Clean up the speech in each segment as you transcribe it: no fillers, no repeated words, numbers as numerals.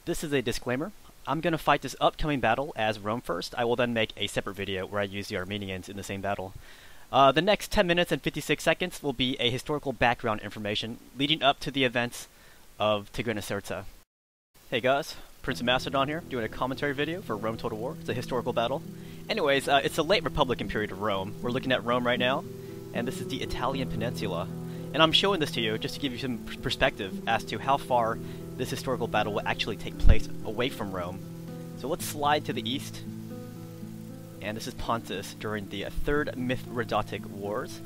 This is a disclaimer. I'm going to fight this upcoming battle as Rome first. I will then make a separate video where I use the Armenians in the same battle. The next 10 minutes and 56 seconds will be a historical background information leading up to the events of Tigranocerta. Hey guys, PrinceofMacedon here, doing a commentary video for Rome Total War. It's a historical battle. Anyways, it's the late Republican period of Rome. We're looking at Rome right now, and this is the Italian peninsula. And I'm showing this to you just to give you some perspective as to how far this historical battle will actually take place away from Rome. So let's slide to the east. And this is Pontus during the Third Mithridatic Wars.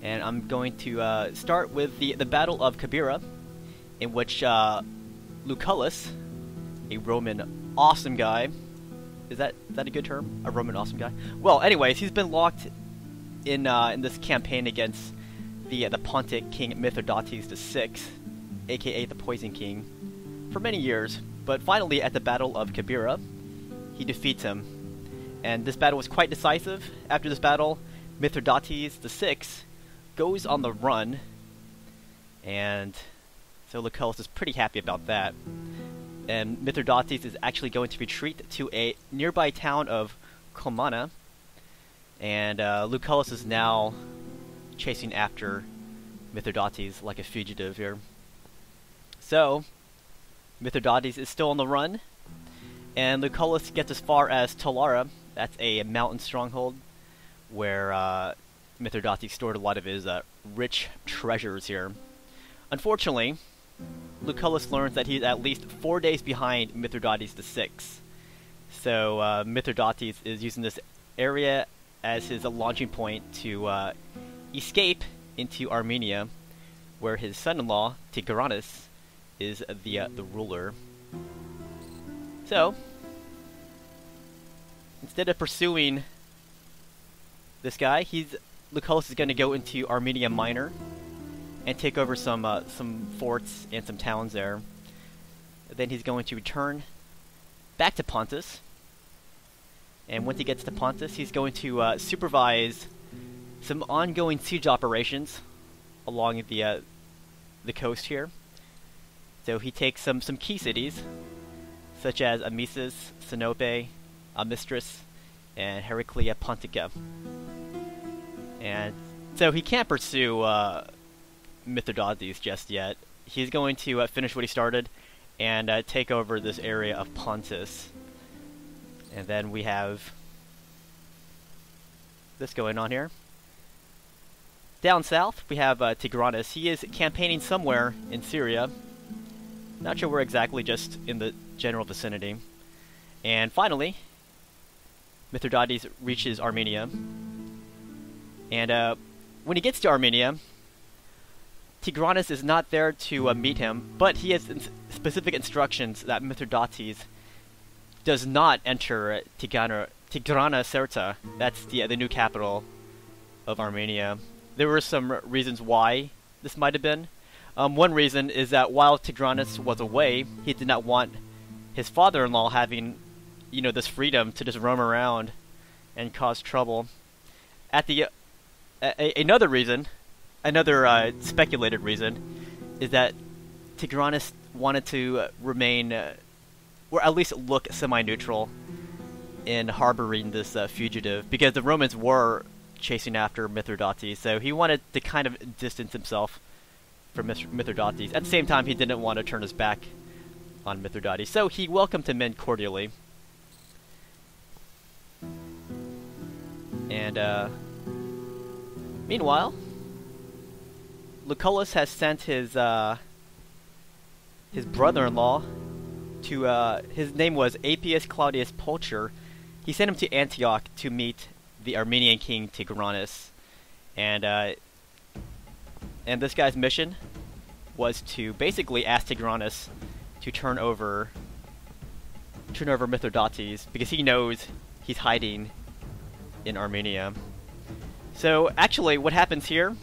And I'm going to start with the Battle of Kabira, in which Lucullus, a Roman awesome guy, is that a good term? A Roman awesome guy? Well, anyways, he's been locked in this campaign against the Pontic King Mithridates the Sixth, aka the Poison King, for many years. But finally, at the Battle of Kabira, he defeats him. And this battle was quite decisive. After this battle, Mithridates the Sixth goes on the run, and so Lucullus is pretty happy about that. And Mithridates is actually going to retreat to a nearby town of Komana, and Lucullus is now chasing after Mithridates like a fugitive here. So Mithridates is still on the run, and Lucullus gets as far as Talara. That's a mountain stronghold where Mithridates stored a lot of his rich treasures here. Unfortunately, Lucullus learns that he's at least 4 days behind Mithridates the Sixth. So Mithridates is using this area as his launching point to escape into Armenia, where his son-in-law, Tigranes, is the ruler. So instead of pursuing this guy, Lucullus is going to go into Armenia Minor and take over some forts and some towns there. Then he's going to return back to Pontus, and once he gets to Pontus, he's going to supervise some ongoing siege operations along the coast here. So he takes some key cities, such as Amisus, Sinope, Amistris, and Heraclea Pontica. And so he can't pursue Mithridates just yet. He's going to finish what he started and take over this area of Pontus. And then we have this going on here. Down south, we have Tigranes. He is campaigning somewhere in Syria. Not sure where exactly, just in the general vicinity. And finally, Mithridates reaches Armenia. And when he gets to Armenia, Tigranes is not there to meet him, but he has specific instructions that Mithridates does not enter Tigranocerta. That's the new capital of Armenia. There were some reasons why this might have been. One reason is that while Tigranes was away, he did not want his father-in-law having, this freedom to just roam around and cause trouble. Another reason, another speculated reason, is that Tigranes wanted to remain, or at least look semi-neutral in harboring this fugitive, because the Romans were chasing after Mithridates, so he wanted to kind of distance himself from Mithridates. At the same time, he didn't want to turn his back on Mithridates, so he welcomed him in cordially. And meanwhile, Lucullus has sent his brother-in-law to his name was Appius Claudius Pulcher. He sent him to Antioch to meet the Armenian king Tigranes, and this guy's mission was to basically ask Tigranes to turn over Mithridates, because he knows he's hiding in Armenia. So actually what happens here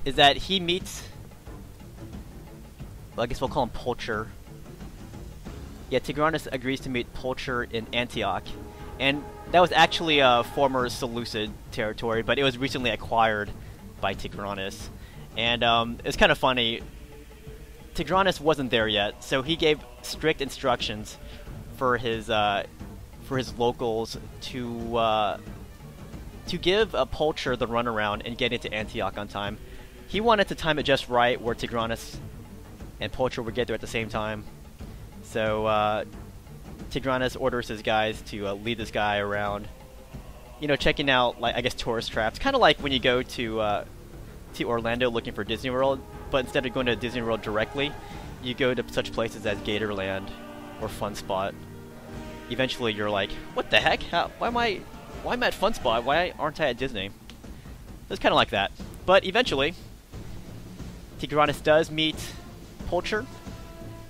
is that he meets, well, I guess we'll call him Pulcher. Yeah, Tigranes agrees to meet Pulcher in Antioch, and that was actually a former Seleucid territory, but it was recently acquired by Tigranes. And it's kind of funny. Tigranes wasn't there yet, so he gave strict instructions for his locals to give Pulcher the runaround and get into Antioch on time. He wanted to time it just right, where Tigranes and Pulcher would get there at the same time. So Tigranes orders his guys to lead this guy around, you know, checking out, like, I guess, tourist traps. Kind of like when you go to Orlando looking for Disney World, but instead of going to Disney World directly, you go to such places as Gatorland or Fun Spot. Eventually, you're like, what the heck? Why am I at Fun Spot? Why aren't I at Disney? It's kind of like that. But eventually, Tigranes does meet Pulcher,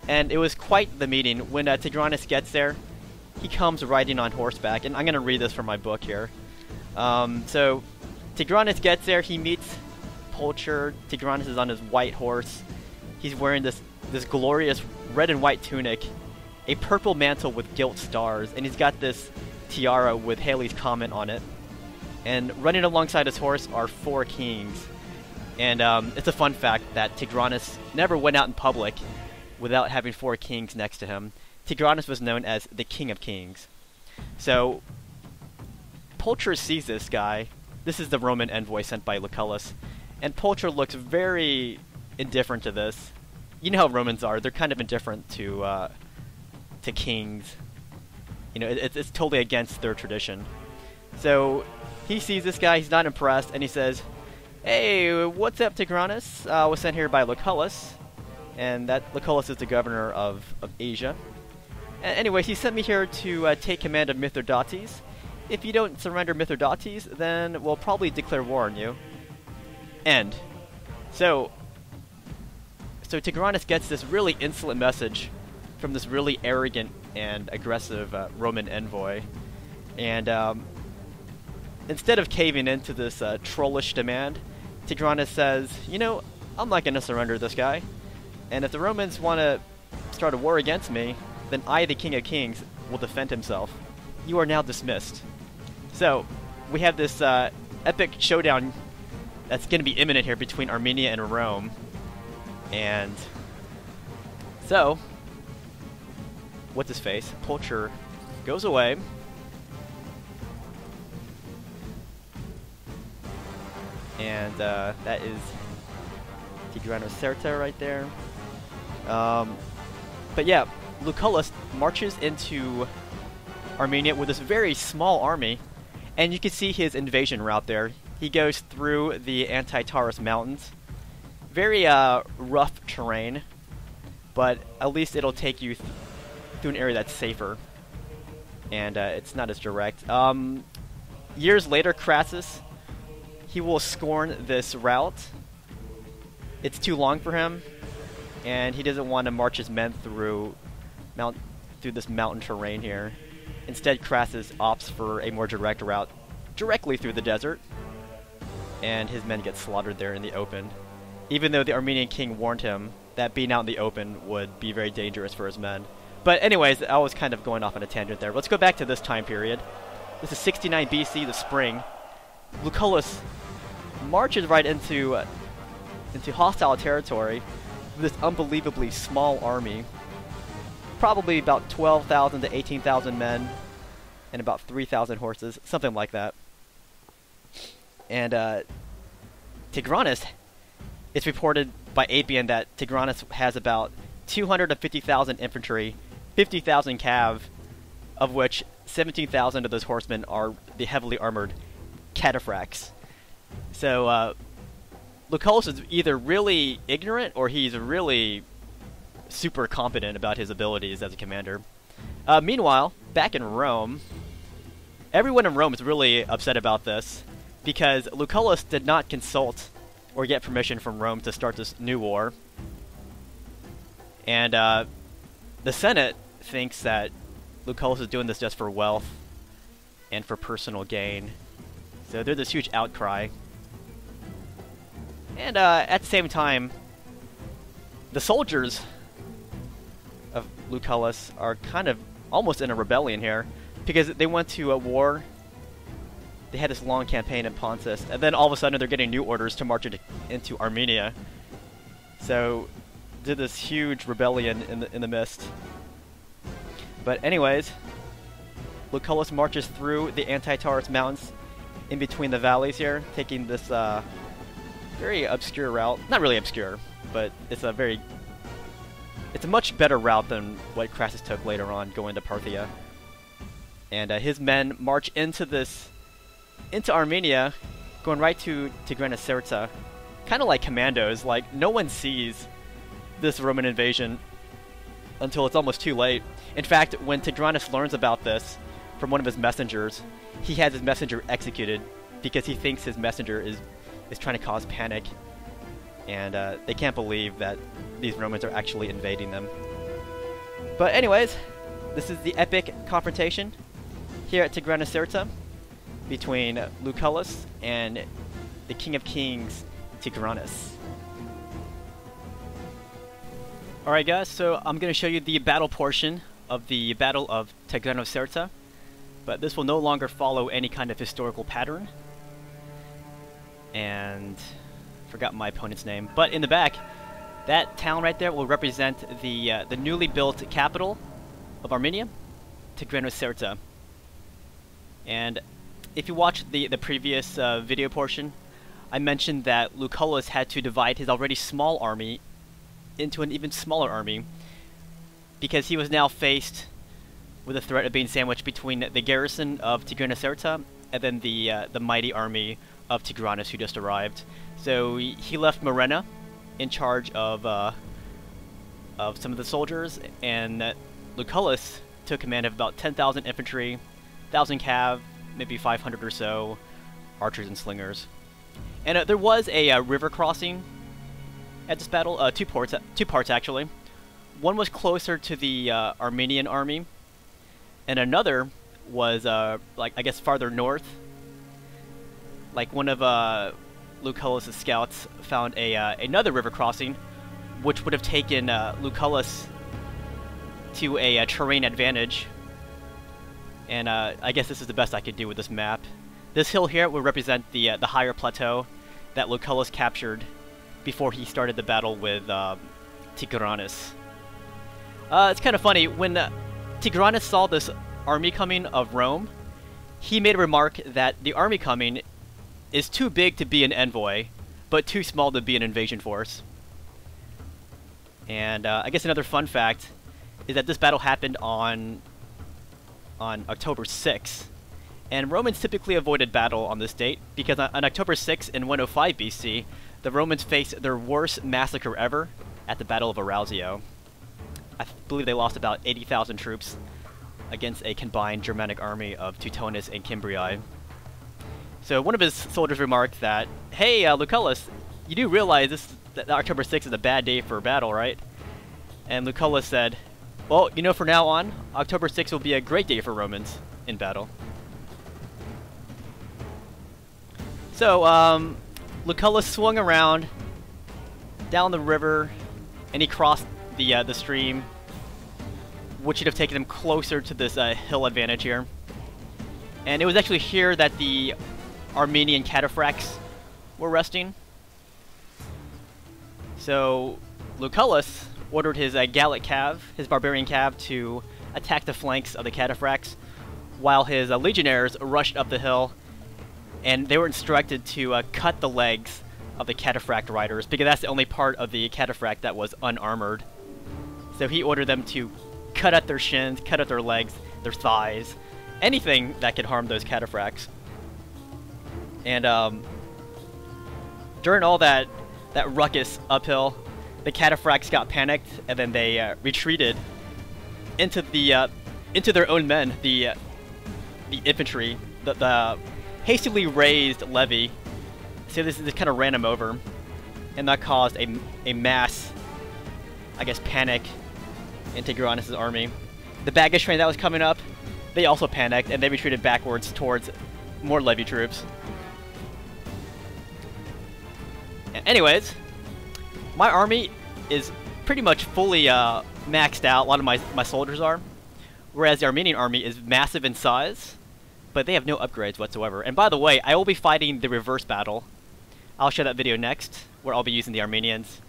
and it was quite the meeting. When Tigranes gets there, he comes riding on horseback, and I'm going to read this from my book here. So, Tigranes gets there, he meets Pulcher. Tigranes is on his white horse. He's wearing this glorious red and white tunic, a purple mantle with gilt stars, and he's got this tiara with Halley's Comet on it. And running alongside his horse are 4 kings. And it's a fun fact that Tigranes never went out in public without having 4 kings next to him. Tigranes was known as the King of Kings. So, Pulcher sees this guy. This is the Roman envoy sent by Lucullus. And Pulcher looks very indifferent to this. You know how Romans are. They're kind of indifferent to kings. You know, it's totally against their tradition. So, he sees this guy. He's not impressed. And he says, "Hey, what's up, Tigranes? I was sent here by Lucullus." And that Lucullus is the governor of Asia. Anyways, he sent me here to take command of Mithridates. If you don't surrender Mithridates, then we'll probably declare war on you. End. So Tigranes gets this really insolent message from this really arrogant and aggressive Roman envoy. And instead of caving into this trollish demand, Tigranes says, you know, I'm not going to surrender this guy. And if the Romans want to start a war against me, then I, the King of Kings, will defend himself. You are now dismissed. So, we have this epic showdown that's going to be imminent here between Armenia and Rome. And so, what's his face? Pulcher goes away. And that is Tigranocerta right there. But yeah, Lucullus marches into Armenia with this very small army, and you can see his invasion route there. He goes through the Anti-Taurus Mountains. Very rough terrain, but at least it'll take you through an area that's safer, and it's not as direct. Years later, Crassus, he will scorn this route. It's too long for him, and he doesn't want to march his men through this mountain terrain here. Instead, Crassus opts for a more direct route directly through the desert, and his men get slaughtered there in the open, even though the Armenian king warned him that being out in the open would be very dangerous for his men. But anyways, I was kind of going off on a tangent there. Let's go back to this time period. This is 69 BC, the spring. Lucullus marches right into hostile territory with this unbelievably small army. Probably about 12,000 to 18,000 men and about 3,000 horses, something like that. And Tigranes, it's reported by Apian that Tigranes has about 250,000 infantry, 50,000 cav, of which 17,000 of those horsemen are the heavily armored cataphracts. So Lucullus is either really ignorant or he's really super competent about his abilities as a commander. Meanwhile, back in Rome, everyone in Rome is really upset about this because Lucullus did not consult or get permission from Rome to start this new war. And the Senate thinks that Lucullus is doing this just for wealth and for personal gain. So there's this huge outcry. And at the same time, the soldiers of Lucullus are kind of almost in a rebellion here because they went to a war. They had this long campaign in Pontus, and then all of a sudden they're getting new orders to march into Armenia. So did this huge rebellion in the mist. But anyways, Lucullus marches through the Anti-Taurus mountains in between the valleys here, taking this very obscure route. Not really obscure, but it's a much better route than what Crassus took later on, going to Parthia. And his men march into Armenia, going right to Tigranocerta, kind of like commandos. Like, no one sees this Roman invasion until it's almost too late. In fact, when Tigranes learns about this from one of his messengers, he has his messenger executed because he thinks his messenger is trying to cause panic, and they can't believe that these Romans are actually invading them. But anyways, this is the epic confrontation here at Tigranocerta between Lucullus and the King of Kings, Tigranes. Alright guys, so I'm going to show you the battle portion of the Battle of Tigranocerta, but this will no longer follow any kind of historical pattern. And forgot my opponent's name, but in the back, that town right there will represent the newly built capital of Armenia, Tigranocerta. And if you watched the previous video portion, I mentioned that Lucullus had to divide his already small army into an even smaller army because he was now faced with the threat of being sandwiched between the garrison of Tigranocerta and then the mighty army of Tigranes who just arrived. So he left Murena in charge of some of the soldiers, and Lucullus took command of about 10,000 infantry, 1,000 cav, maybe 500 or so archers and slingers. And there was a river crossing at this battle, two parts actually. One was closer to the Armenian army, and another was like, I guess, farther north. Like, one of Lucullus' scouts found another river crossing, which would have taken Lucullus to a terrain advantage. And I guess this is the best I could do with this map. This hill here would represent the higher plateau that Lucullus captured before he started the battle with Tigranes. It's kind of funny, when Tigranes saw this army coming of Rome, he made a remark that the army coming is too big to be an envoy, but too small to be an invasion force. And I guess another fun fact is that this battle happened on October 6th. And Romans typically avoided battle on this date because on October 6th in 105 BC, the Romans faced their worst massacre ever at the Battle of Arausio. I believe they lost about 80,000 troops against a combined Germanic army of Teutones and Cimbriae. So one of his soldiers remarked that, "Hey, Lucullus, you do realize that October 6th is a bad day for battle, right?" And Lucullus said, "Well, you know, from now on, October 6th will be a great day for Romans in battle." So, Lucullus swung around down the river, and he crossed the stream, which should have taken him closer to this hill advantage here. And it was actually here that the Armenian cataphracts were resting. So Lucullus ordered his Gallic cav, his barbarian cav, to attack the flanks of the cataphracts, while his legionnaires rushed up the hill, and they were instructed to cut the legs of the cataphract riders, because that's the only part of the cataphract that was unarmored. So he ordered them to cut at their shins, cut at their legs, their thighs, anything that could harm those cataphracts. And during all that ruckus uphill, the cataphracts got panicked, and then they retreated into their own men, the infantry, the hastily raised levy. So this kind of ran them over, and that caused a mass, I guess, panic in Tigranes' army. The baggage train that was coming up, they also panicked, and they retreated backwards towards more levy troops. Anyways, my army is pretty much fully maxed out. A lot of my soldiers are, whereas the Armenian army is massive in size, but they have no upgrades whatsoever. And by the way, I will be fighting the reverse battle. I'll show that video next, where I'll be using the Armenians.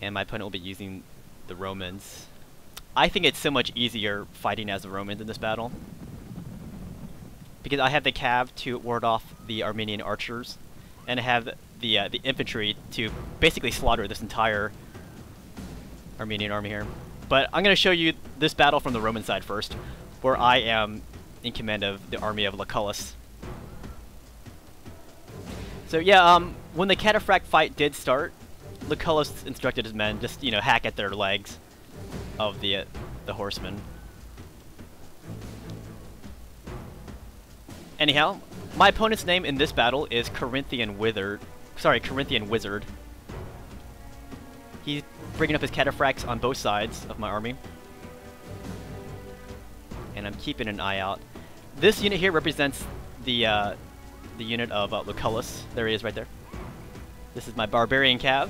and my opponent will be using the Romans. I think it's so much easier fighting as the Romans in this battle, because I have the cav to ward off the Armenian archers, and I have the infantry to basically slaughter this entire Armenian army here. But I'm going to show you this battle from the Roman side first, where I am in command of the army of Lucullus. So yeah, when the cataphract fight did start, Lucullus instructed his men just, you know, hack at their legs of the horsemen. Anyhow, my opponent's name in this battle is Corinthian Wizard. He's bringing up his cataphracts on both sides of my army, and I'm keeping an eye out. This unit here represents the unit of Lucullus. There he is right there. This is my barbarian cav,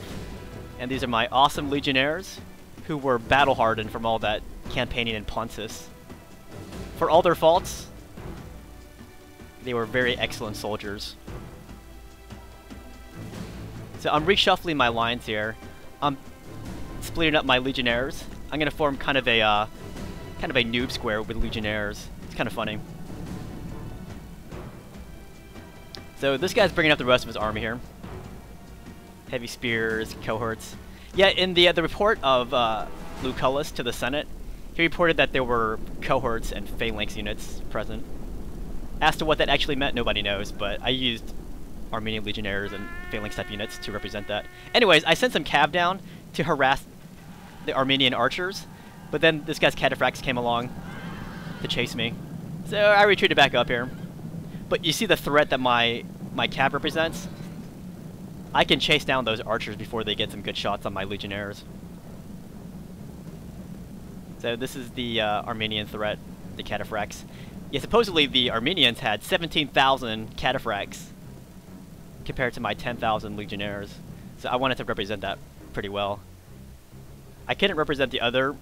and these are my awesome legionnaires who were battle hardened from all that campaigning in Pontus. For all their faults, they were very excellent soldiers. So I'm reshuffling my lines here. I'm splitting up my legionnaires. I'm gonna form kind of a noob square with legionnaires. It's kind of funny. So this guy's bringing up the rest of his army here. Heavy spears, cohorts. Yeah, in the report of Lucullus to the Senate, he reported that there were cohorts and phalanx units present. As to what that actually meant, nobody knows, but I used Armenian legionnaires and phalanx type units to represent that. Anyways, I sent some cav down to harass the Armenian archers, but then this guy's cataphracts came along to chase me. So I retreated back up here. But you see the threat that my cav represents? I can chase down those archers before they get some good shots on my legionnaires. So this is the Armenian threat, the cataphracts. Yeah, supposedly the Armenians had 17,000 cataphracts compared to my 10,000 legionnaires. So I wanted to represent that pretty well. I couldn't represent the other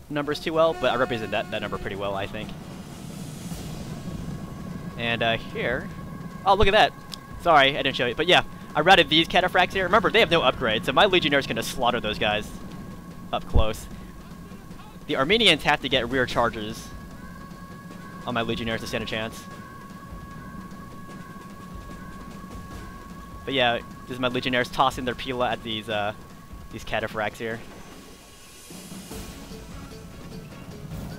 numbers too well, but I represent that number pretty well, I think. And here... Oh, look at that! Sorry, I didn't show you. But yeah, I routed these cataphracts here. Remember, they have no upgrade, so my legionnaires can just slaughter those guys up close. The Armenians have to get rear charges on my legionnaires to stand a chance. But yeah, this is my legionnaires tossing their pila at these cataphracts here.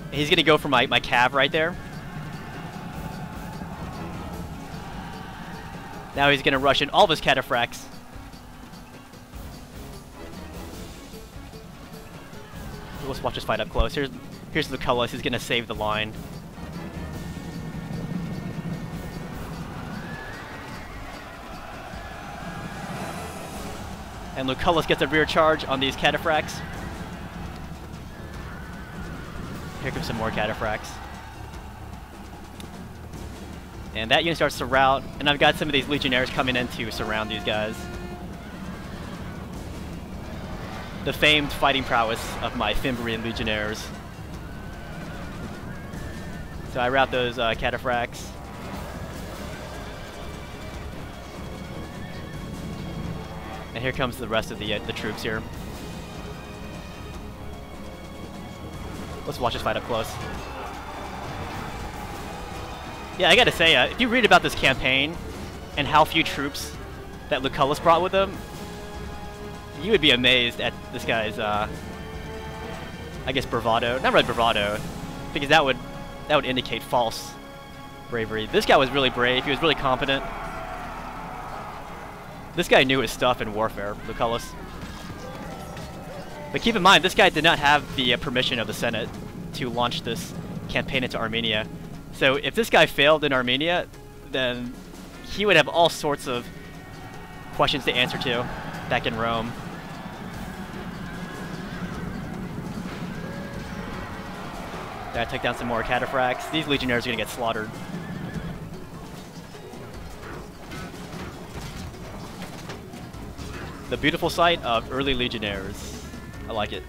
And he's gonna go for my cav right there. Now he's gonna rush in all of his cataphracts. Let's watch this fight up close. Here's Lucullus. He's gonna save the line. And Lucullus gets a rear charge on these cataphracts. Here comes some more cataphracts. And that unit starts to rout, and I've got some of these legionnaires coming in to surround these guys. The famed fighting prowess of my Fimbrian legionnaires. So I rout those cataphracts. And here comes the rest of the troops here. Let's watch this fight up close. Yeah, I gotta say, if you read about this campaign and how few troops that Lucullus brought with him, you would be amazed at this guy's, I guess, bravado. Not really bravado, because that would indicate false bravery. This guy was really brave. He was really competent. This guy knew his stuff in warfare, Lucullus. But keep in mind, this guy did not have the permission of the Senate to launch this campaign into Armenia. So if this guy failed in Armenia, then he would have all sorts of questions to answer to back in Rome. I took down some more cataphracts. These legionnaires are going to get slaughtered. The beautiful sight of early legionnaires. I like it.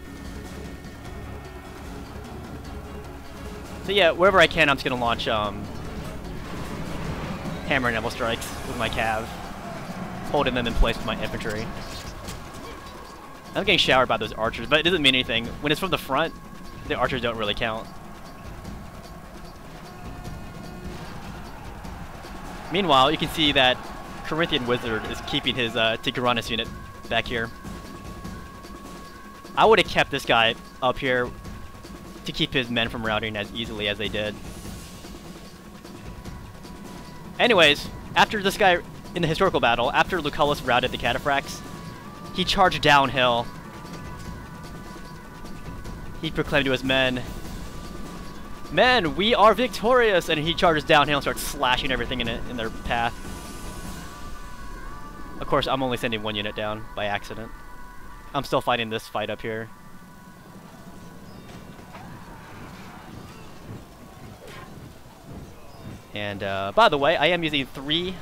So yeah, wherever I can, I'm just going to launch hammer and anvil strikes with my cav, holding them in place with my infantry. I'm getting showered by those archers, but it doesn't mean anything. When it's from the front, the archers don't really count. Meanwhile, you can see that Corinthian wizard is keeping his Tigranes unit back here. I would have kept this guy up here to keep his men from routing as easily as they did. Anyways, after this guy, in the historical battle, after Lucullus routed the cataphracts, he charged downhill. He proclaimed to his men, "Men, we are victorious!" And he charges downhill and starts slashing everything in their path. Of course, I'm only sending one unit down by accident. I'm still fighting this fight up here. And by the way, I am using 3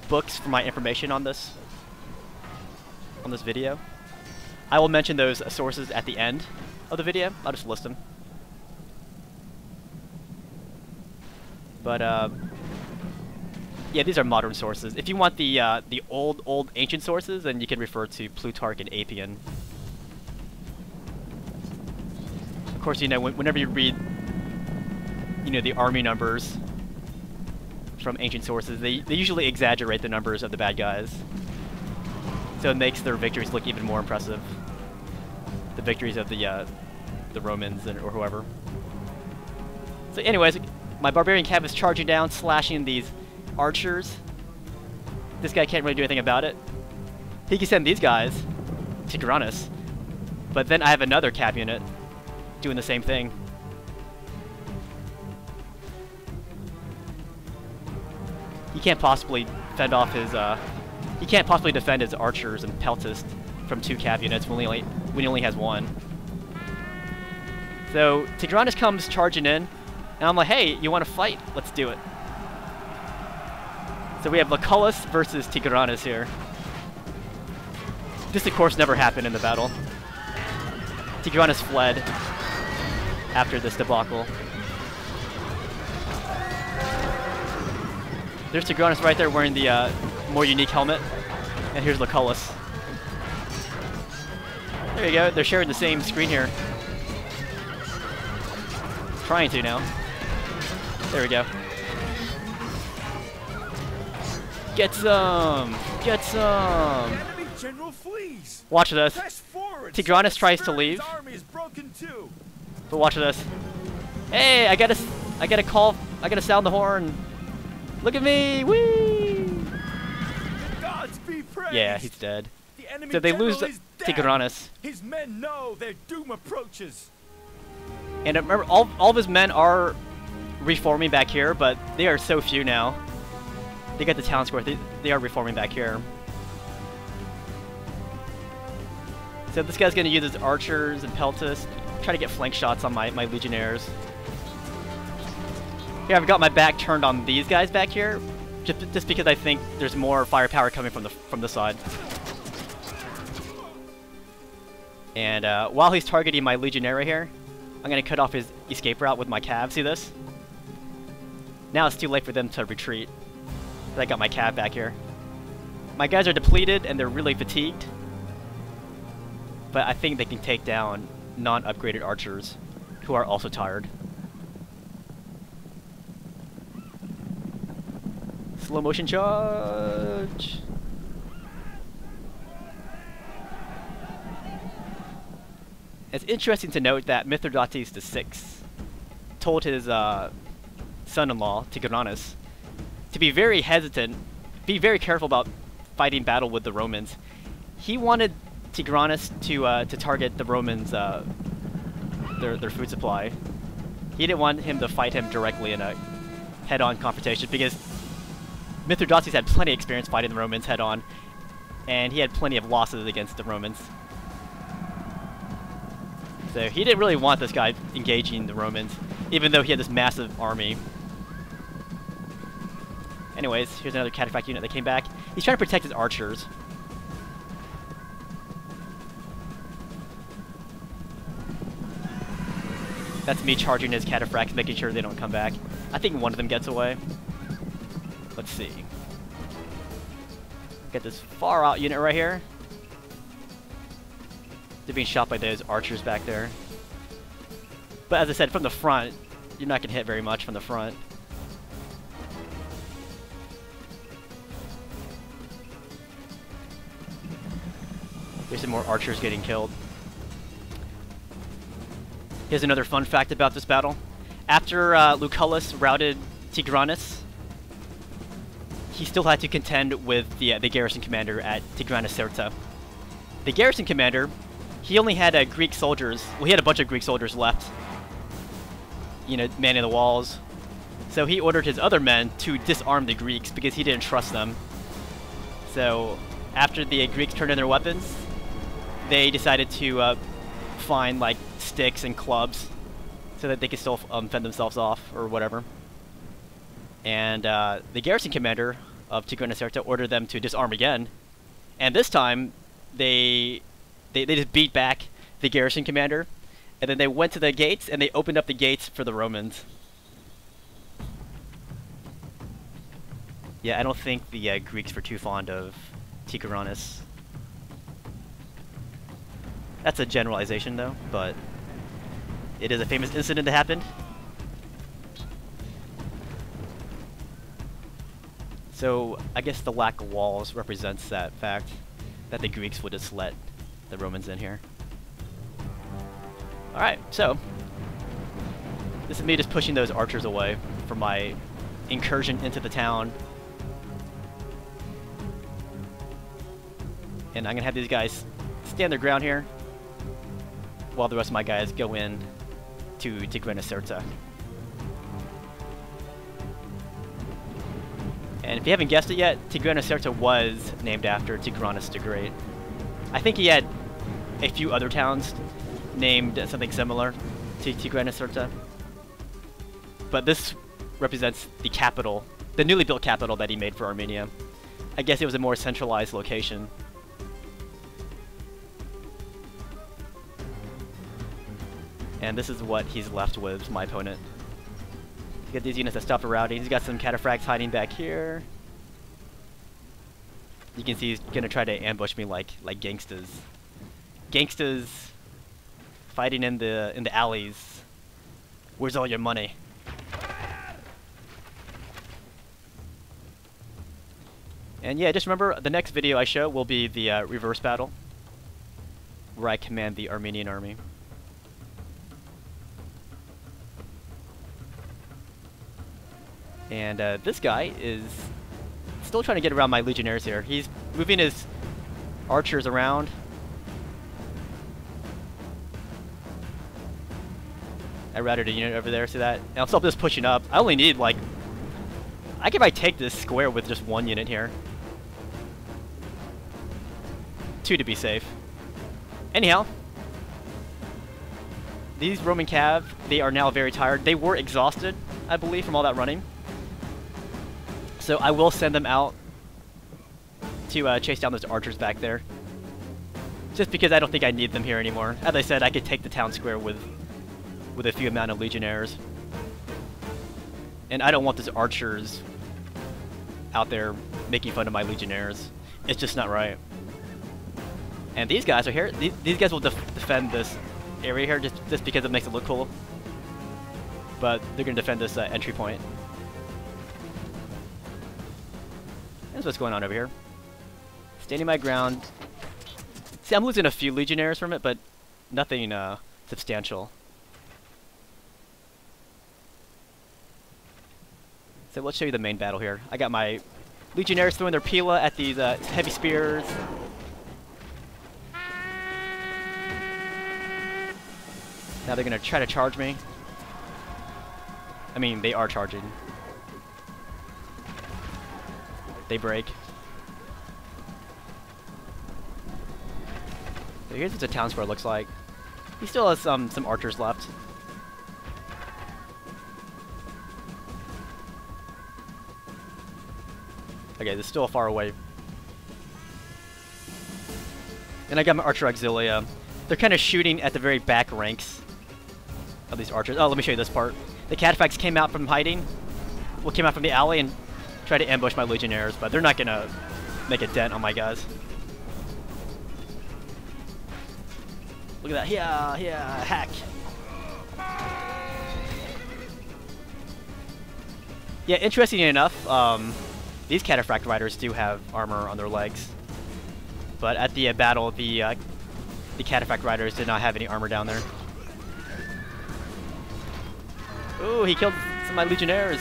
books for my information on this video. I will mention those sources at the end of the video. I'll just list them. But yeah, these are modern sources. If you want the old ancient sources, then you can refer to Plutarch and Appian. Of course, you know, whenever you read, you know, the army numbers from ancient sources, they usually exaggerate the numbers of the bad guys. So it makes their victories look even more impressive. The victories of the Romans or whoever. So anyways, my barbarian cav is charging down, slashing these archers. This guy can't really do anything about it. He can send these guys to Tigranes, but then I have another cav unit doing the same thing. He can't possibly fend off his he can't possibly defend his archers and peltists from 2 cav units when he only has 1. So Tigranes comes charging in, and I'm like, hey, you want to fight? Let's do it. So we have Lucullus versus Tigranes here. This, of course, never happened in the battle. Tigranes fled after this debacle. There's Tigranes right there wearing the more unique helmet. And here's Lucullus. There you go. They're sharing the same screen here. Trying to now. There we go. Get some! Get some! Watch this. Tigranes tries to leave. But watch this. Hey, I gotta call, I gotta sound the horn. Look at me! Whee! Yeah, he's dead. So they lose Tigranes. His men know their doom approaches. And remember, all of his men are reforming back here, but they are so few now. They got the town square. They are reforming back here. So this guy's gonna use his archers and peltists, try to get flank shots on my legionnaires. Here, I've got my back turned on these guys back here, just because I think there's more firepower coming from the side. And while he's targeting my legionnaire here, I'm gonna cut off his escape route with my cav. See this? Now it's too late for them to retreat. I got my cav back here. My guys are depleted and they're really fatigued, but I think they can take down non-upgraded archers who are also tired. Slow motion charge. It's interesting to note that Mithridates VI told his son-in-law, Tigranes, to be very hesitant, be very careful about fighting battle with the Romans. He wanted Tigranes to target the Romans, their food supply. He didn't want him to fight him directly in a head-on confrontation because Mithridates had plenty of experience fighting the Romans head-on, and he had plenty of losses against the Romans. So he didn't really want this guy engaging the Romans, even though he had this massive army. Anyways, here's another cataphract unit that came back. He's trying to protect his archers. That's me charging his cataphracts, making sure they don't come back. I think one of them gets away. Let's see. Get this far out unit right here. They're being shot by those archers back there. But as I said, from the front, you're not going to hit very much from the front. There's some more archers getting killed. Here's another fun fact about this battle. After Lucullus routed Tigranes, he still had to contend with the garrison commander at Tigranocerta. The garrison commander, he only had Greek soldiers. Well, he had a bunch of Greek soldiers left, you know, manning the walls. So he ordered his other men to disarm the Greeks because he didn't trust them. So after the Greeks turned in their weapons, they decided to find like sticks and clubs so that they could still fend themselves off or whatever. And the garrison commander of Tigranocerta ordered them to disarm again, and this time they just beat back the garrison commander, and then they went to the gates and they opened up the gates for the Romans. Yeah, I don't think the Greeks were too fond of Tigranes. That's a generalization though, but it is a famous incident that happened. So I guess the lack of walls represents that fact that the Greeks would just let the Romans in here. Alright, so this is me just pushing those archers away from my incursion into the town. And I'm gonna have these guys stand their ground here while the rest of my guys go in to Tigranocerta. And if you haven't guessed it yet, Tigranocerta was named after Tigranes the Great. I think he had a few other towns named something similar to Tigranocerta, but this represents the capital, the newly built capital that he made for Armenia. I guess it was a more centralized location. And this is what he's left with, my opponent. He's got these units that stop the routing. He's got some cataphracts hiding back here. You can see he's gonna try to ambush me like gangsters. Gangsters fighting in the alleys. Where's all your money? And yeah, just remember the next video I show will be the reverse battle, where I command the Armenian army. And this guy is still trying to get around my legionnaires here. He's moving his archers around. I routed a unit over there, see that? And I'll stop this pushing up. I only need like... I could probably take this square with just one unit here. 2 to be safe. Anyhow. These Roman cav, they are now very tired. They were exhausted, I believe, from all that running. So I will send them out to chase down those archers back there. Just because I don't think I need them here anymore. As I said, I could take the town square with a few amount of legionnaires. And I don't want those archers out there making fun of my legionnaires. It's just not right. And these guys are here. These guys will defend this area here just because it makes it look cool. But they're going to defend this entry point. That's what's going on over here. Standing my ground. See, I'm losing a few legionnaires from it, but nothing substantial. So let's show you the main battle here. I got my legionnaires throwing their pila at these heavy spears. Now they're going to try to charge me. I mean, they are charging. They break. So here's what the town square looks like. He still has some archers left. Okay, they're still far away. And I got my archer auxilia. They're kind of shooting at the very back ranks of these archers. Oh, let me show you this part. The cataphracts came out from hiding. Well, came out from the alley and try to ambush my legionnaires, but they're not gonna make a dent on my guys. Look at that. Yeah, yeah, hack. Yeah, interestingly enough, these cataphract riders do have armor on their legs. But at the battle, the cataphract riders did not have any armor down there. Ooh, he killed some of my legionnaires.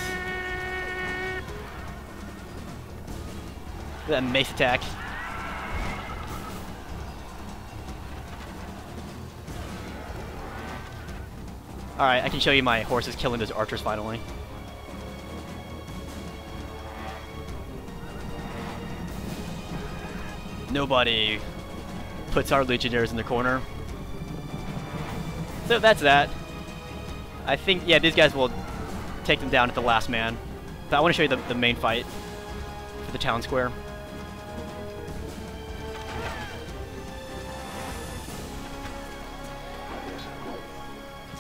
Look at that mace attack. Alright, I can show you my horses killing those archers finally. Nobody puts our legionnaires in the corner. So that's that. I think, yeah, these guys will take them down at the last man. But I want to show you the main fight for the town square.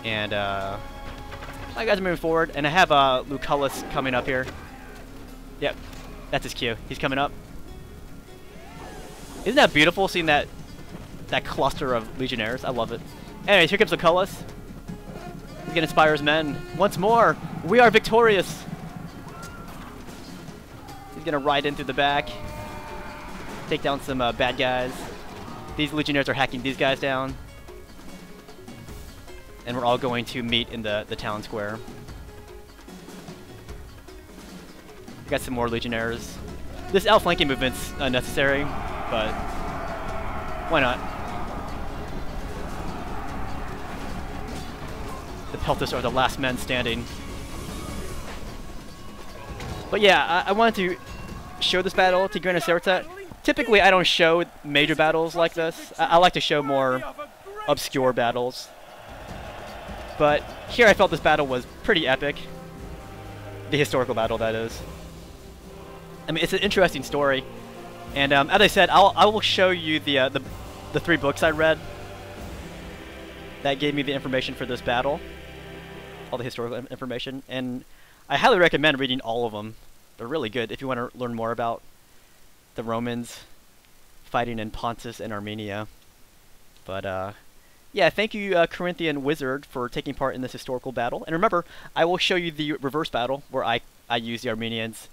And my guys are moving forward, and I have Lucullus coming up here. Yep, that's his cue. He's coming up. Isn't that beautiful, seeing that cluster of legionnaires? I love it. Anyways, here comes Lucullus. He's gonna inspire his men. Once more, we are victorious. He's gonna ride in through the back, take down some bad guys. These legionnaires are hacking these guys down. And we're all going to meet in the town square. We got some more legionnaires. This outflanking movement's unnecessary, but why not? The Peltas are the last men standing. But yeah, I wanted to show this battle, Tigranocerta. Typically, I don't show major battles like this. I like to show more obscure battles. But here I felt this battle was pretty epic. The historical battle, that is. I mean, it's an interesting story. And as I said, I will show you the 3 books I read that gave me the information for this battle. All the historical information. And I highly recommend reading all of them. They're really good if you want to learn more about the Romans fighting in Pontus and Armenia. But, yeah, thank you, Corinthian Wizard, for taking part in this historical battle. And remember, I will show you the reverse battle where I use the Armenians.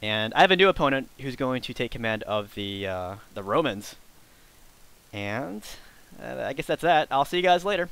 And I have a new opponent who's going to take command of the Romans. And I guess that's that. I'll see you guys later.